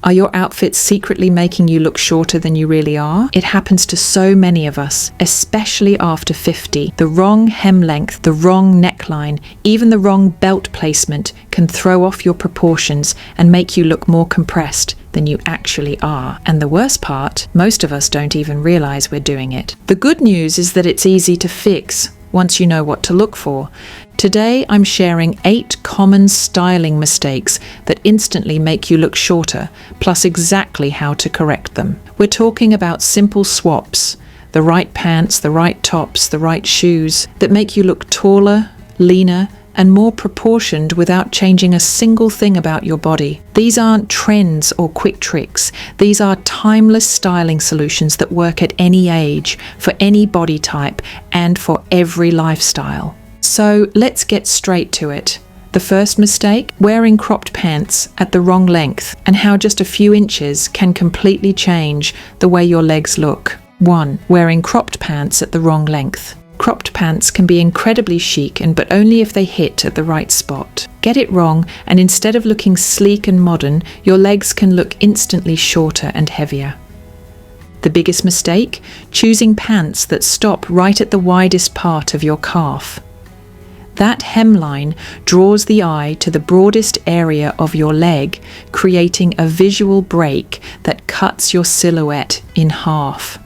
Are your outfits secretly making you look shorter than you really are? It happens to so many of us, especially after 50. The wrong hem length, the wrong neckline, even the wrong belt placement can throw off your proportions and make you look more compressed than you actually are. And the worst part, most of us don't even realize we're doing it. The good news is that it's easy to fix once you know what to look for. Today, I'm sharing 8 common styling mistakes that instantly make you look shorter, plus exactly how to correct them. We're talking about simple swaps, the right pants, the right tops, the right shoes that make you look taller, leaner, and more proportioned without changing a single thing about your body. These aren't trends or quick tricks. These are timeless styling solutions that work at any age, for any body type, and for every lifestyle. So let's get straight to it. The first mistake, wearing cropped pants at the wrong length, and how just a few inches can completely change the way your legs look. 1. Wearing cropped pants at the wrong length. Cropped pants can be incredibly chic, but only if they hit at the right spot. Get it wrong, and instead of looking sleek and modern, your legs can look instantly shorter and heavier. The biggest mistake, choosing pants that stop right at the widest part of your calf. That hemline draws the eye to the broadest area of your leg, creating a visual break that cuts your silhouette in half.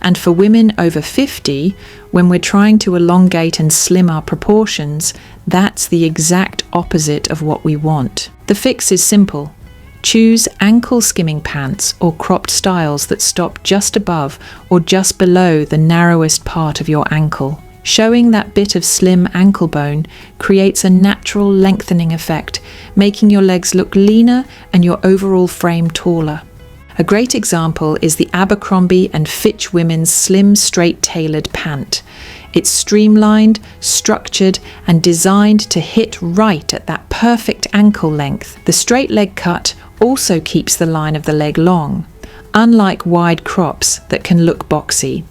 And for women over 50, when we're trying to elongate and slim our proportions, that's the exact opposite of what we want. The fix is simple. Choose ankle skimming pants or cropped styles that stop just above or just below the narrowest part of your ankle. Showing that bit of slim ankle bone creates a natural lengthening effect, making your legs look leaner and your overall frame taller. A great example is the ABERCROMBIE and FITCH women's slim straight tailored pant. It's streamlined, structured, and designed to hit right at that perfect ankle length. The straight leg cut also keeps the line of the leg long, unlike wide crops that can look boxy.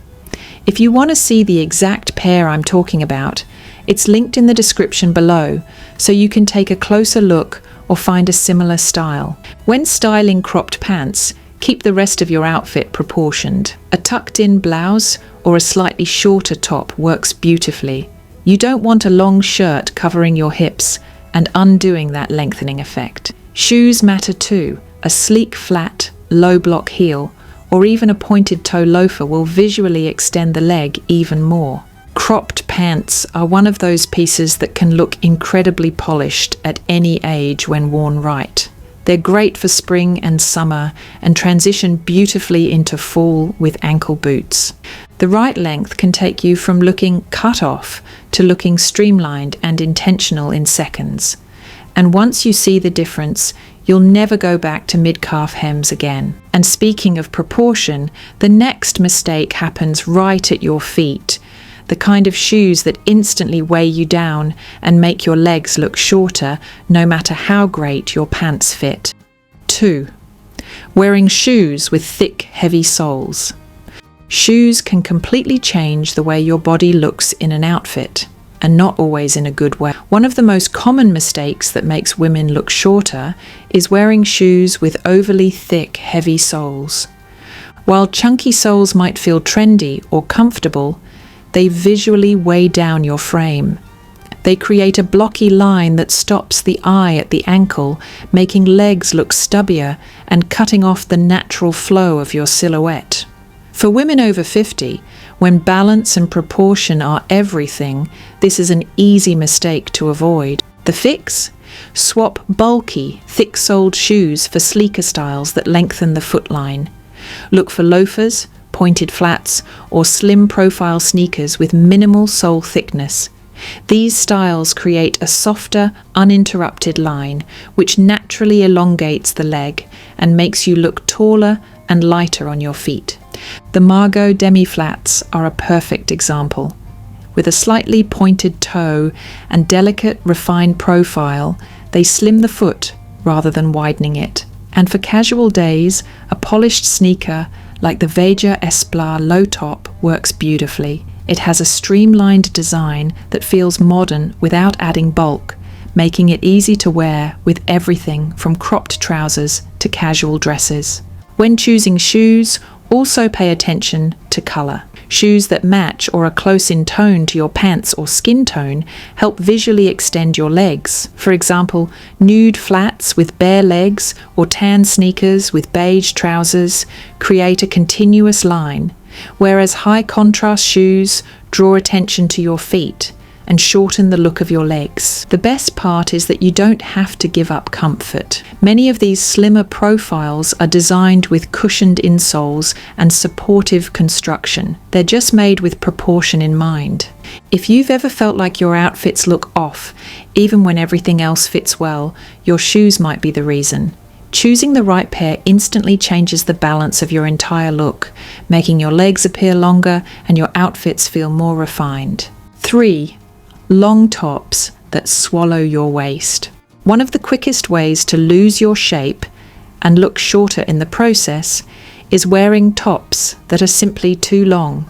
If you want to see the exact pair I'm talking about, it's linked in the description below, so you can take a closer look or find a similar style. When styling cropped pants, keep the rest of your outfit proportioned. A tucked-in blouse or a slightly shorter top works beautifully. You don't want a long shirt covering your hips and undoing that lengthening effect. Shoes matter too. A sleek, flat, low-block heel or even a pointed toe loafer will visually extend the leg even more. Cropped pants are one of those pieces that can look incredibly polished at any age when worn right. They're great for spring and summer and transition beautifully into fall with ankle boots. The right length can take you from looking cut off to looking streamlined and intentional in seconds. And once you see the difference, you'll never go back to mid-calf hems again. And speaking of proportion, the next mistake happens right at your feet. The kind of shoes that instantly weigh you down and make your legs look shorter, no matter how great your pants fit. 2. Wearing shoes with thick, heavy soles. Shoes can completely change the way your body looks in an outfit, and not always in a good way. One of the most common mistakes that makes women look shorter is wearing shoes with overly thick, heavy soles. While chunky soles might feel trendy or comfortable, they visually weigh down your frame. They create a blocky line that stops the eye at the ankle, making legs look stubbier and cutting off the natural flow of your silhouette. For women over 50, when balance and proportion are everything, this is an easy mistake to avoid. The fix? Swap bulky, thick-soled shoes for sleeker styles that lengthen the foot line. Look for loafers, pointed flats, or slim profile sneakers with minimal sole thickness. These styles create a softer, uninterrupted line, which naturally elongates the leg and makes you look taller and lighter on your feet. The MARGAUX Demi flats are a perfect example. With a slightly pointed toe and delicate, refined profile, they slim the foot rather than widening it. And for casual days, a polished sneaker like the Veja Esplar low top works beautifully. It has a streamlined design that feels modern without adding bulk, making it easy to wear with everything from cropped trousers to casual dresses. When choosing shoes, also pay attention to colour. Shoes that match or are close in tone to your pants or skin tone help visually extend your legs. For example, nude flats with bare legs or tan sneakers with beige trousers create a continuous line, whereas high contrast shoes draw attention to your feet and shorten the look of your legs. The best part is that you don't have to give up comfort. Many of these slimmer profiles are designed with cushioned insoles and supportive construction. They're just made with proportion in mind. If you've ever felt like your outfits look off, even when everything else fits well, your shoes might be the reason. Choosing the right pair instantly changes the balance of your entire look, making your legs appear longer and your outfits feel more refined. 3. Long tops that swallow your waist. One of the quickest ways to lose your shape and look shorter in the process is wearing tops that are simply too long.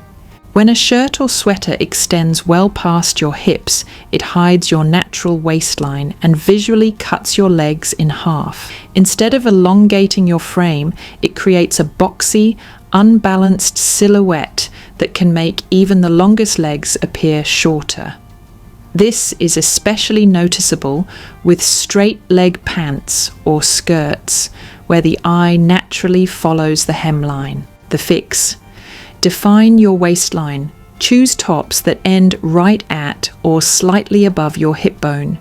When a shirt or sweater extends well past your hips, it hides your natural waistline and visually cuts your legs in half. Instead of elongating your frame, it creates a boxy, unbalanced silhouette that can make even the longest legs appear shorter. This is especially noticeable with straight leg pants or skirts, where the eye naturally follows the hemline. The fix: define your waistline. Choose tops that end right at or slightly above your hip bone.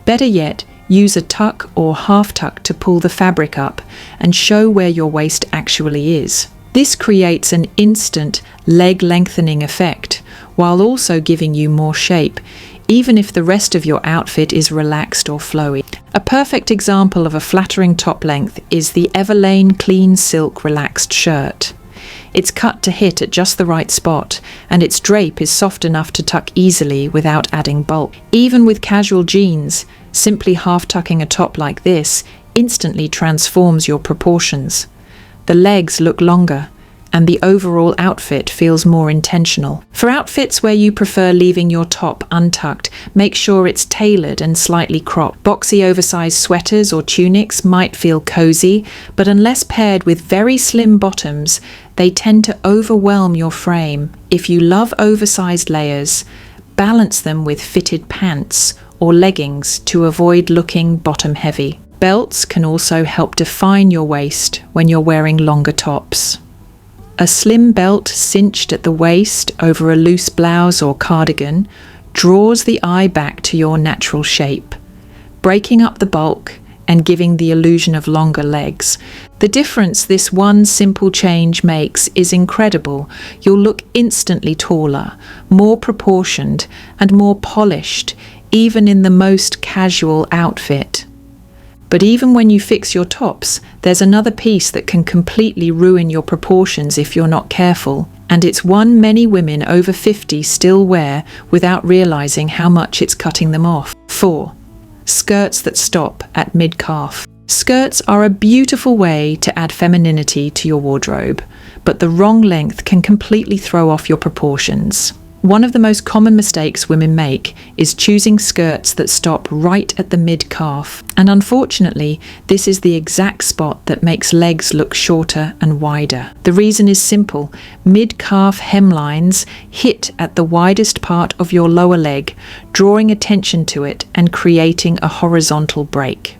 Better yet, use a tuck or half tuck to pull the fabric up and show where your waist actually is. This creates an instant leg lengthening effect, while also giving you more shape, even if the rest of your outfit is relaxed or flowy. A perfect example of a flattering top length is the EVERLANE clean silk relaxed shirt. It's cut to hit at just the right spot, and its drape is soft enough to tuck easily without adding bulk. Even with casual jeans, simply half-tucking a top like this instantly transforms your proportions. The legs look longer, and the overall outfit feels more intentional. For outfits where you prefer leaving your top untucked, make sure it's tailored and slightly cropped. Boxy oversized sweaters or tunics might feel cozy, but unless paired with very slim bottoms, they tend to overwhelm your frame. If you love oversized layers, balance them with fitted pants or leggings to avoid looking bottom heavy. Belts can also help define your waist when you're wearing longer tops. A slim belt cinched at the waist over a loose blouse or cardigan draws the eye back to your natural shape, breaking up the bulk and giving the illusion of longer legs. The difference this one simple change makes is incredible. You'll look instantly taller, more proportioned, and more polished, even in the most casual outfit. But even when you fix your tops, there's another piece that can completely ruin your proportions if you're not careful, and it's one many women over 50 still wear without realizing how much it's cutting them off. 4. Skirts that stop at mid-calf. Skirts are a beautiful way to add femininity to your wardrobe, but the wrong length can completely throw off your proportions. One of the most common mistakes women make is choosing skirts that stop right at the mid-calf, and unfortunately, this is the exact spot that makes legs look shorter and wider. The reason is simple: mid-calf hemlines hit at the widest part of your lower leg, drawing attention to it and creating a horizontal break.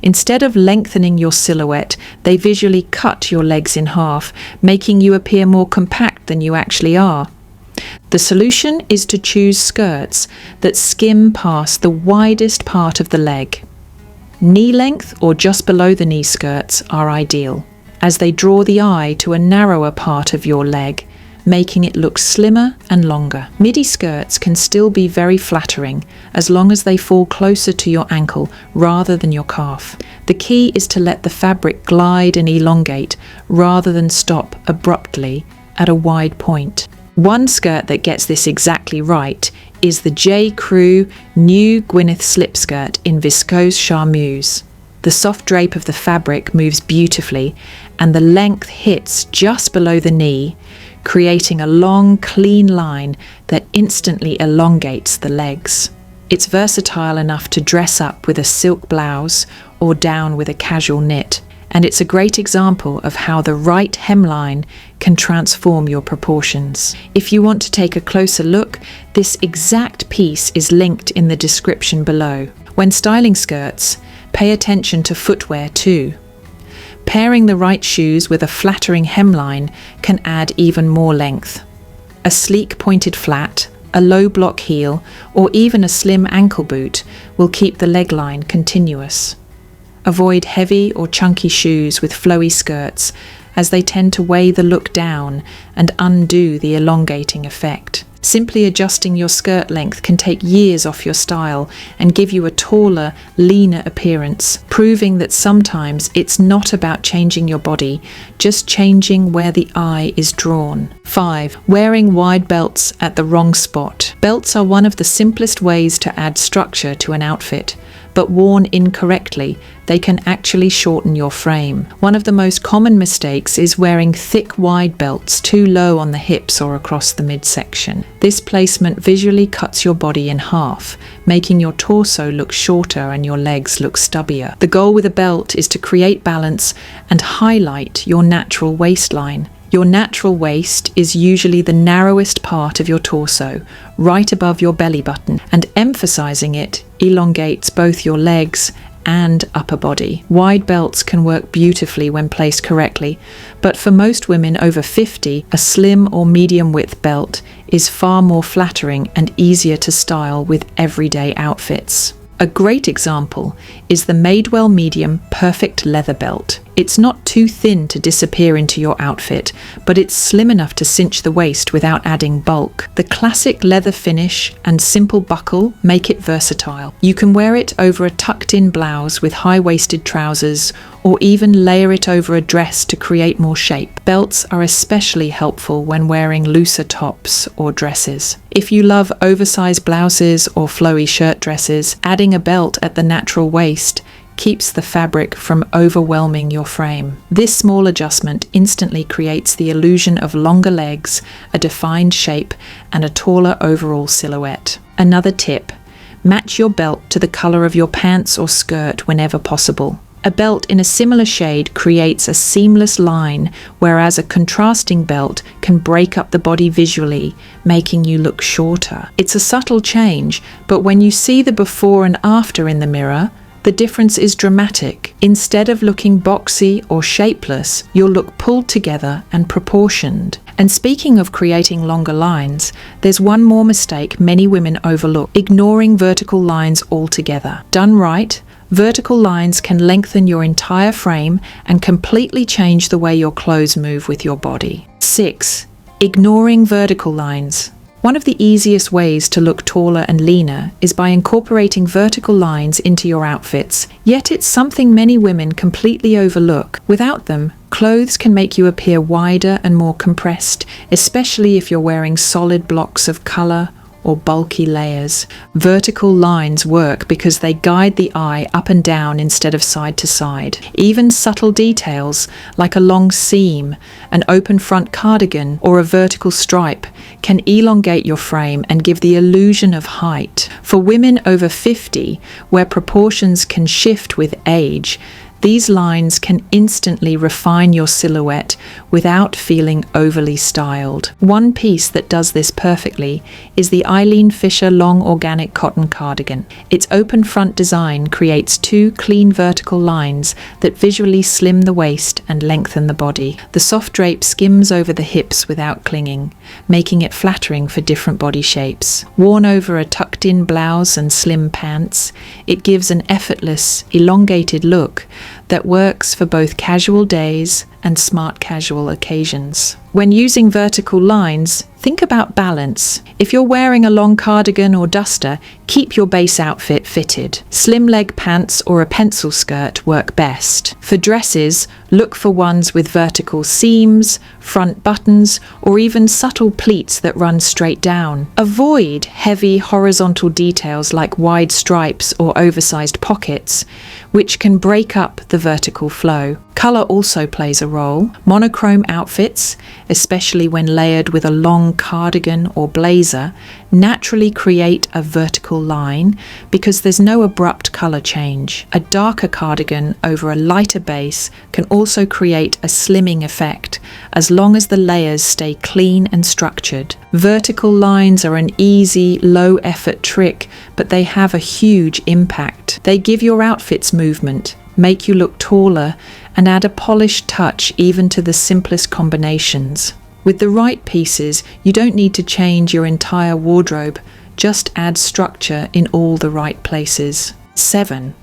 Instead of lengthening your silhouette, they visually cut your legs in half, making you appear more compact than you actually are. The solution is to choose skirts that skim past the widest part of the leg. Knee length or just below the knee skirts are ideal, as they draw the eye to a narrower part of your leg, making it look slimmer and longer. Midi skirts can still be very flattering as long as they fall closer to your ankle rather than your calf. The key is to let the fabric glide and elongate rather than stop abruptly at a wide point. One skirt that gets this exactly right is the J.CREW new Gwyneth slip skirt in Viscose Charmeuse. The soft drape of the fabric moves beautifully, and the length hits just below the knee, creating a long, clean line that instantly elongates the legs. It's versatile enough to dress up with a silk blouse or down with a casual knit, and it's a great example of how the right hemline can transform your proportions. If you want to take a closer look, this exact piece is linked in the description below. When styling skirts, pay attention to footwear too. Pairing the right shoes with a flattering hemline can add even more length. A sleek pointed flat, a low block heel, or even a slim ankle boot will keep the leg line continuous. Avoid heavy or chunky shoes with flowy skirts, as they tend to weigh the look down and undo the elongating effect. Simply adjusting your skirt length can take years off your style and give you a taller, leaner appearance, proving that sometimes it's not about changing your body, just changing where the eye is drawn. 5. Wearing wide belts at the wrong spot. Belts are one of the simplest ways to add structure to an outfit, but worn incorrectly, they can actually shorten your frame. One of the most common mistakes is wearing thick, wide belts too low on the hips or across the midsection. This placement visually cuts your body in half, making your torso look shorter and your legs look stubbier. The goal with a belt is to create balance and highlight your natural waistline. Your natural waist is usually the narrowest part of your torso, right above your belly button, and emphasizing it elongates both your legs and upper body. Wide belts can work beautifully when placed correctly, but for most women over 50, a slim or medium width belt is far more flattering and easier to style with everyday outfits. A great example is the Madewell Medium Perfect Leather Belt. It's not too thin to disappear into your outfit, but it's slim enough to cinch the waist without adding bulk. The classic leather finish and simple buckle make it versatile. You can wear it over a tucked-in blouse with high-waisted trousers, or even layer it over a dress to create more shape. Belts are especially helpful when wearing looser tops or dresses. If you love oversized blouses or flowy shirt dresses, adding a belt at the natural waist keeps the fabric from overwhelming your frame. This small adjustment instantly creates the illusion of longer legs, a defined shape, and a taller overall silhouette. Another tip: match your belt to the color of your pants or skirt whenever possible. A belt in a similar shade creates a seamless line, whereas a contrasting belt can break up the body visually, making you look shorter. It's a subtle change, but when you see the before and after in the mirror, the difference is dramatic. Instead of looking boxy or shapeless, you'll look pulled together and proportioned. And speaking of creating longer lines, there's one more mistake many women overlook: ignoring vertical lines altogether. Done right, vertical lines can lengthen your entire frame and completely change the way your clothes move with your body. 6. Ignoring vertical lines. One of the easiest ways to look taller and leaner is by incorporating vertical lines into your outfits, yet it's something many women completely overlook. Without them, clothes can make you appear wider and more compressed, especially if you're wearing solid blocks of color or bulky layers. Vertical lines work because they guide the eye up and down instead of side to side. Even subtle details like a long seam, an open front cardigan, or a vertical stripe can elongate your frame and give the illusion of height. For women over 50, where proportions can shift with age, these lines can instantly refine your silhouette without feeling overly styled. One piece that does this perfectly is the Eileen Fisher Long Organic Cotton Cardigan. Its open front design creates two clean vertical lines that visually slim the waist and lengthen the body. The soft drape skims over the hips without clinging, making it flattering for different body shapes. Worn over a tucked-in blouse and slim pants, it gives an effortless, elongated look that works for both casual days and smart casual occasions. When using vertical lines, think about balance. If you're wearing a long cardigan or duster, keep your base outfit fitted. Slim leg pants or a pencil skirt work best. For dresses, look for ones with vertical seams, front buttons, or even subtle pleats that run straight down. Avoid heavy horizontal details like wide stripes or oversized pockets, which can break up the vertical flow. Color also plays a role. Monochrome outfits especially when layered with a long cardigan or blazer, naturally create a vertical line because there's no abrupt colour change. A darker cardigan over a lighter base can also create a slimming effect as long as the layers stay clean and structured. Vertical lines are an easy, low-effort trick, but they have a huge impact. They give your outfits movement, make you look taller, and add a polished touch even to the simplest combinations. With the right pieces, you don't need to change your entire wardrobe, just add structure in all the right places. 7.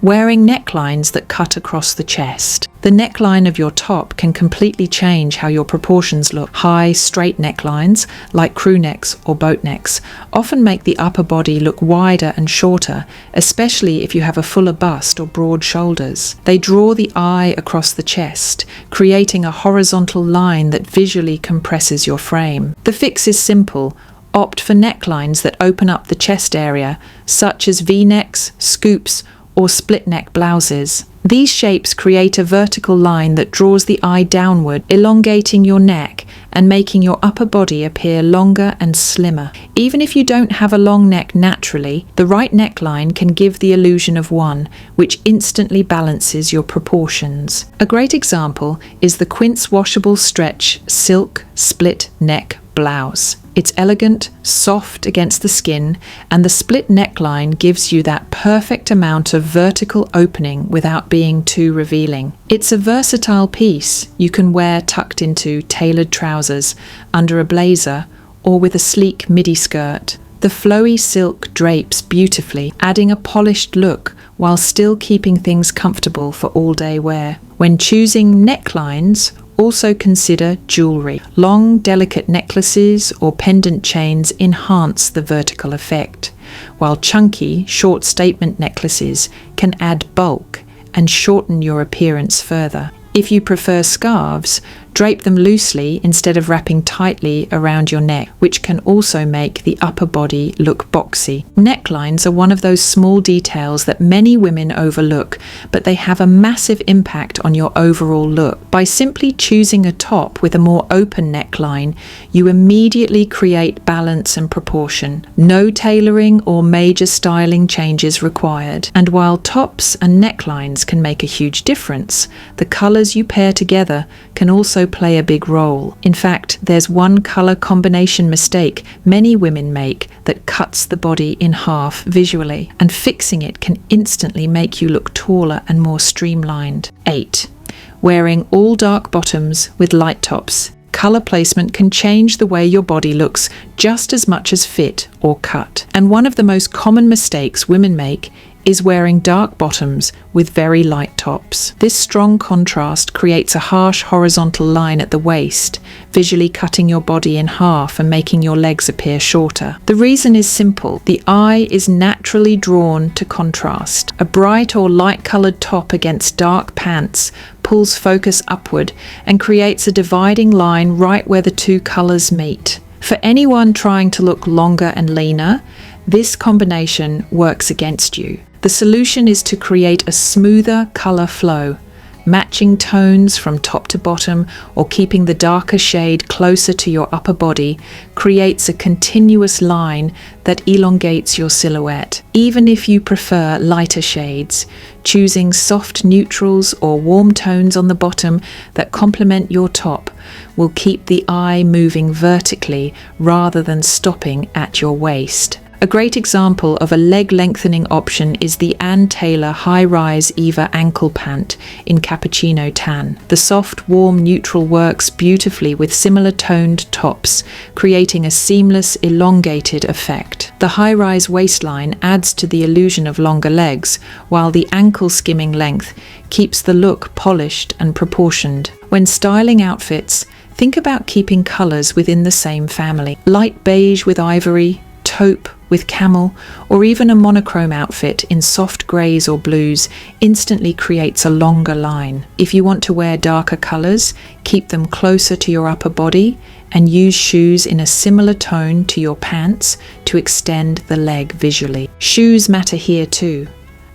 Wearing necklines that cut across the chest. The neckline of your top can completely change how your proportions look. High, straight necklines, like crew necks or boat necks, often make the upper body look wider and shorter, especially if you have a fuller bust or broad shoulders. They draw the eye across the chest, creating a horizontal line that visually compresses your frame. The fix is simple. Opt for necklines that open up the chest area, such as V-necks, scoops, or split-neck blouses. These shapes create a vertical line that draws the eye downward, elongating your neck and making your upper body appear longer and slimmer. Even if you don't have a long neck naturally, the right neckline can give the illusion of one, which instantly balances your proportions. A great example is the QUINCE Washable Stretch Silk Split Neck Blouse. It's elegant, soft against the skin, and the split neckline gives you that perfect amount of vertical opening without being too revealing. It's a versatile piece you can wear tucked into tailored trousers, under a blazer, or with a sleek midi skirt. The flowy silk drapes beautifully, adding a polished look while still keeping things comfortable for all-day wear. When choosing necklines, also consider jewellery. Long, delicate necklaces or pendant chains enhance the vertical effect, while chunky, short statement necklaces can add bulk and shorten your appearance further. If you prefer scarves, drape them loosely instead of wrapping tightly around your neck, which can also make the upper body look boxy. Necklines are one of those small details that many women overlook, but they have a massive impact on your overall look. By simply choosing a top with a more open neckline, you immediately create balance and proportion. No tailoring or major styling changes required. And while tops and necklines can make a huge difference, the colours you pair together can also play a big role. In fact, there's one colour combination mistake many women make that cuts the body in half visually, and fixing it can instantly make you look taller and more streamlined. 8. Wearing all dark bottoms with light tops. Colour placement can change the way your body looks just as much as fit or cut. And one of the most common mistakes women make is wearing dark bottoms with very light tops. This strong contrast creates a harsh horizontal line at the waist, visually cutting your body in half and making your legs appear shorter. The reason is simple. The eye is naturally drawn to contrast. A bright or light-coloured top against dark pants pulls focus upward and creates a dividing line right where the two colours meet. For anyone trying to look longer and leaner, this combination works against you. The solution is to create a smoother colour flow. Matching tones from top to bottom or keeping the darker shade closer to your upper body creates a continuous line that elongates your silhouette. Even if you prefer lighter shades, choosing soft neutrals or warm tones on the bottom that complement your top will keep the eye moving vertically rather than stopping at your waist. A great example of a leg lengthening option is the Ann Taylor high-rise Eva ankle pant in cappuccino tan. The soft, warm neutral works beautifully with similar toned tops, creating a seamless, elongated effect. The high-rise waistline adds to the illusion of longer legs, while the ankle skimming length keeps the look polished and proportioned. When styling outfits, think about keeping colours within the same family. Light beige with ivory, taupe with camel, or even a monochrome outfit in soft greys or blues instantly creates a longer line. If you want to wear darker colours, keep them closer to your upper body and use shoes in a similar tone to your pants to extend the leg visually. Shoes matter here too.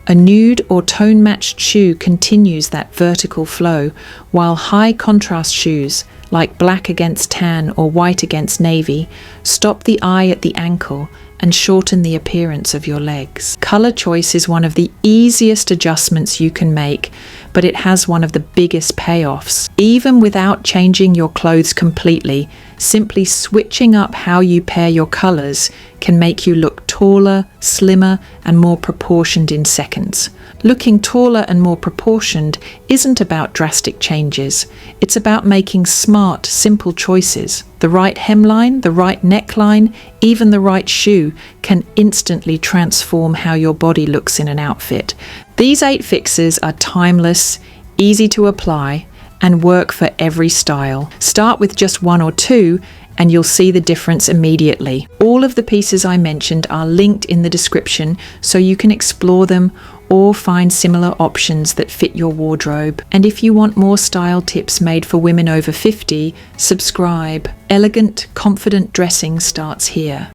A nude or tone-matched shoe continues that vertical flow, while high-contrast shoes, like black against tan or white against navy, stop the eye at the ankle and shorten the appearance of your legs. Color choice is one of the easiest adjustments you can make, but it has one of the biggest payoffs. Even without changing your clothes completely, simply switching up how you pair your colors can make you look taller, slimmer, and more proportioned in seconds. Looking taller and more proportioned isn't about drastic changes. It's about making smart, simple choices. The right hemline, the right neckline, even the right shoe can instantly transform how your body looks in an outfit. These 8 fixes are timeless, easy to apply, and work for every style. Start with just 1 or 2 and you'll see the difference immediately. All of the pieces I mentioned are linked in the description so you can explore them or find similar options that fit your wardrobe. And if you want more style tips made for women over 50, subscribe. Elegant, confident dressing starts here.